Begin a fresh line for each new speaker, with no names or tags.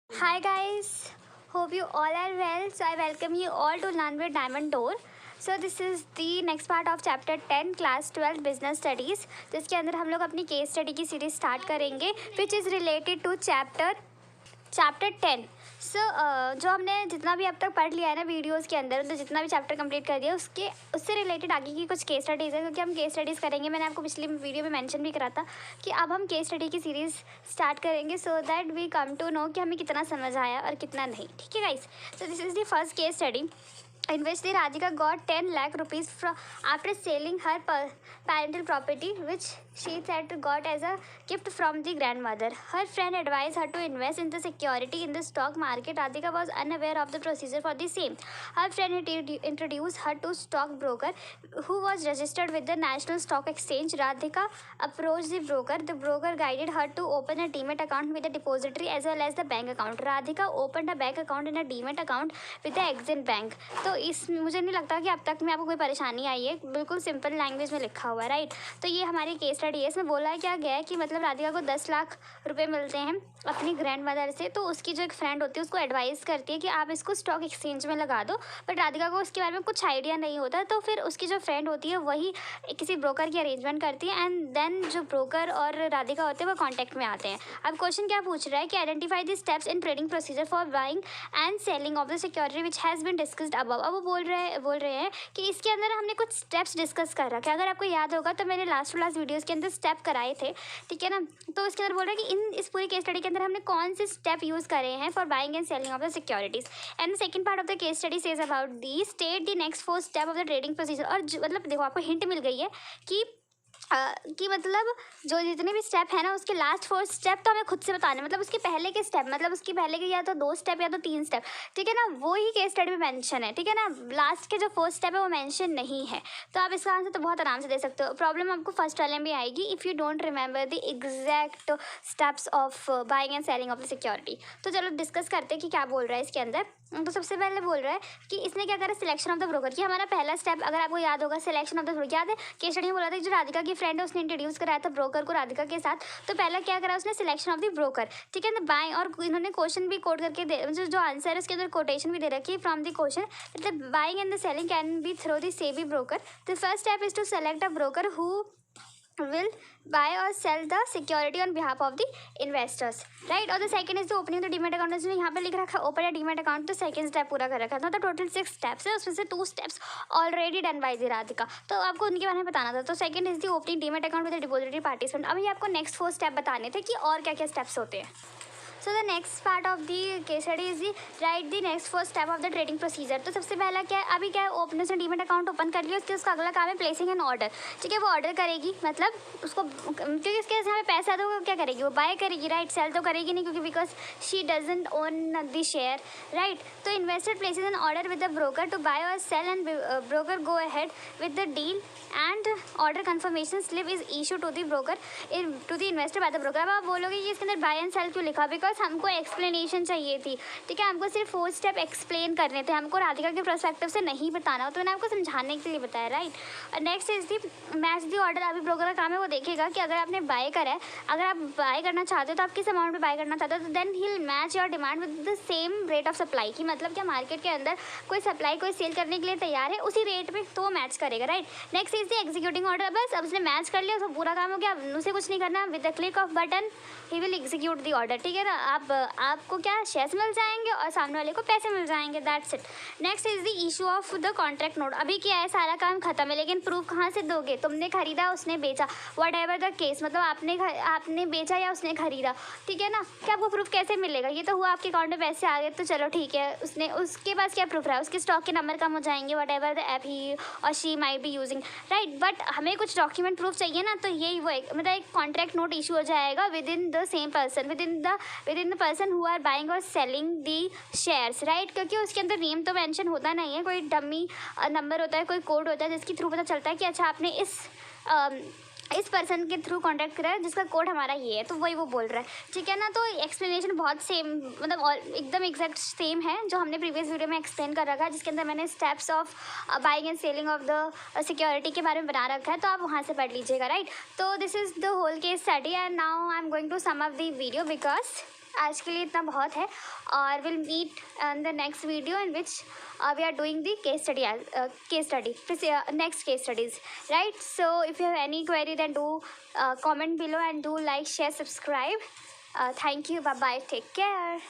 Hi guys, hope you all are well. So I welcome you all to Learn with Diamond Door. So this is the next part of chapter 10 class 12 business studies, जिसके अंदर हम लोग अपनी case study की series start करेंगे which is related to chapter 10. So जो हमने जितना भी अब तक पढ़ लिया है ना वीडियोस के अंदर, तो जितना भी चैप्टर कंप्लीट कर दिया उससे रिलेटेड आगे की कुछ केस स्टडीज़ है, क्योंकि हम केस स्टडीज़ करेंगे. मैंने आपको पिछली वीडियो में मेंशन भी करा था कि अब हम केस स्टडी की सीरीज़ स्टार्ट करेंगे so that we come to know कि हमें कितना समझ आया और कितना नहीं. ठीक है guys, so this is the first case study in which the Radhika got 10 lakh rupees after selling her parental property, which she said got as a gift from the grandmother. Her friend advised her to invest in the security in the stock market. Radhika was unaware of the procedure for the same. Her friend introduced her to stockbroker who was registered with the National Stock Exchange. Radhika approached the broker. The broker guided her to open a demat account with a depository as well as the bank account. Radhika opened a bank account in a demat account with the Exim Bank. तो इस मुझे नहीं लगता कि अब तक में आपको कोई परेशानी आई है, बिल्कुल सिंपल लैंग्वेज में लिखा हुआ है, राइट. तो ये हमारी केस स्टडी है. इसमें बोला क्या गया है कि मतलब राधिका को 10 लाख रुपए मिलते हैं अपनी ग्रैंड मदर से. तो उसकी जो एक फ्रेंड होती है उसको एडवाइस करती है कि आप इसको स्टॉक एक्सचेंज में लगा दो, बट राधिका को उसके बारे में कुछ आइडिया नहीं होता. तो फिर उसकी जो फ्रेंड होती है वही किसी ब्रोकर की अरेंजमेंट करती है एंड देन जो ब्रोकर और राधिका होते हैं वो कॉन्टैक्ट में आते हैं. अब क्वेश्चन क्या पूछ रहा है कि identify the steps in trading procedure for buying and selling of the security which has been discussed above. अब वो बोल रहे हैं कि इसके अंदर हमने कुछ स्टेप्स डिस्कस कर रखे हैं. अगर आपको याद होगा तो मैंने लास्ट वीडियोस के अंदर स्टेप कराए थे, ठीक है ना. तो इसके अंदर बोल रहा है कि इस पूरी केस स्टडी के अंदर हमने कौन से स्टेप यूज़ करे हैं for buying and selling of the securities. And the second part of the case study says about the state the next 4 step of the trading procedure. और मतलब देखो आपको हिंट मिल गई है कि मतलब जो जितने भी स्टेप है ना उसके लास्ट 4 स्टेप तो हमें खुद से बताने, मतलब उसके पहले के स्टेप, मतलब उसके पहले के या तो 2 स्टेप या तो 3 स्टेप, ठीक है ना, वो ही केस स्टडी में मेंशन है, ठीक है ना. लास्ट के जो 4 स्टेप है वो मेंशन नहीं है. तो आप इसका आंसर तो बहुत आराम से दे सकते हो. प्रॉब्लम आपको फर्स्ट वाले में भी आएगी if you don't remember the exact steps of buying and selling of the security. तो चलो डिस्कस करते हैं कि क्या बोल रहा है इसके अंदर. तो सबसे पहले बोल रहा है कि इसने क्या करा, सिलेक्शन ऑफ द ब्रोकर. कि हमारा पहला स्टेप अगर आपको याद होगा सिलेक्शन ऑफ द ब्रोकर, याद है केस स्टडी में बोला था कि जो राधिका की फ्रेंड है उसने इंट्रोड्यूस कराया था ब्रोकर को राधिका के साथ. तो पहला क्या करा उसने, सिलेक्शन ऑफ द ब्रोकर, ठीक है ना. बाय और इन्होंने क्वेश्चन भी कोट करके दे, जो आंसर है उसके अंदर कोटेशन भी दे रखी है फ्रॉम द क्वेश्चन. मतलब buying and the selling can be through the SEBI broker. The first step is to select a broker who will buy or sell the security on behalf of the investors, right. और the second is the opening the demat account. इसमें यहाँ पे लिख रखा है open a demat account. तो second step पूरा कर रखा था. तो टोटल 6 steps है, उसमें से 2 steps already done by the Radhika. तो आपको उनके बारे में बताना था. तो second is the opening demat account with the depository participant. अभी आपको next 4 step बताने थे कि और क्या क्या steps होते हैं. So the next part of the case study is the right the next 4 step of the trading procedure. तो सबसे पहला क्या है, अभी क्या है, ओपनर से डीमेट अकाउंट ओपन कर लिया, उसका अगला काम है प्लेसिंग एन ऑर्डर, ठीक है. वो ऑर्डर करेगी, मतलब उसको क्योंकि इसके यहाँ पे पैसा है तो वो क्या करेगी, वो बाय करेगी, राइट. सेल तो करेगी नहीं क्योंकि because she doesn't own the share, right. तो investor places an order with the broker to buy और sell and broker go ahead with the deal and order confirmation slip is issue to the broker to the investor by the broker. अब आप बोलोगे कि इसके अंदर bye and cell क्यों लिखा, because हमको एक्सप्लेनेशन चाहिए थी, ठीक है. हमको सिर्फ 4 स्टेप एक्सप्लेन करने थे, हमको राधिका के पर्सपेक्टिव से नहीं बताना हो, तो मैंने आपको समझाने के लिए बताया, राइट. और next is the match the order. अभी ब्रोकर का काम है वो देखेगा कि अगर आपने बाय करा है, अगर आप बाय करना चाहते हो तो आप किस अमाउंट में बाय करना चाहते हो, तो then he will match your demand with the same rate of supply. की मतलब क्या, मार्केट के अंदर कोई सप्लाई कोई सेल करने के लिए तैयार है उसी रेट पे तो मैच करेगा, right. Next is the executing order. बस अब उसने मैच कर लिया तो पूरा काम हो गया, उसे कुछ नहीं करना. With the click off button he will execute the order, ठीक है ना. आपको क्या शेयर्स मिल जाएंगे और सामने वाले को पैसे मिल जाएंगे, that's it. Next is the issue of the contract note. अभी क्या है, सारा काम खत्म है, लेकिन प्रूफ कहाँ से दोगे, तुमने खरीदा उसने बेचा, वट एवर द केस, मतलब आपने बेचा या उसने खरीदा, ठीक है ना. क्या आपको प्रूफ कैसे मिलेगा, ये तो हुआ आपके अकाउंट में पैसे आ गए तो चलो ठीक है, उसके पास क्या प्रूफ रहा है, उसके स्टॉक के नंबर कम हो जाएंगे, वट एवर द ऐप ही और she might be using, right. But हमें कुछ डॉक्यूमेंट प्रूफ चाहिए ना, तो यही वो मतलब एक कॉन्ट्रैक्ट नोट इशू हो जाएगा with in the same person, with in the person who are buying और सेलिंग दी शेयर्स, राइट. क्योंकि उसके अंदर नेम तो मेंशन होता नहीं है, कोई डमी नंबर होता है, कोई कोड होता है जिसके थ्रू पता चलता है कि अच्छा आपने इस पर्सन के थ्रू कॉन्टैक्ट करा है जिसका कोड हमारा ये है. तो वही वो बोल रहा है, ठीक है ना. तो एक्सप्लेनेशन बहुत सेम, मतलब एकदम एग्जैक्ट सेम है जो हमने प्रीवियस वीडियो में एक्सप्लेन कर रखा है, जिसके अंदर मैंने steps of buying and selling of the security के बारे में बना रखा है, तो आप वहाँ से पढ़ लीजिएगा, राइट. तो this is the whole case study and now I am going to sum up the video because आज के लिए इतना बहुत है, और will meet in the next video in which we are doing the case study next case studies, right? So if you have any query, then do comment below, and do like, share, subscribe. Thank you. Bye bye, take care.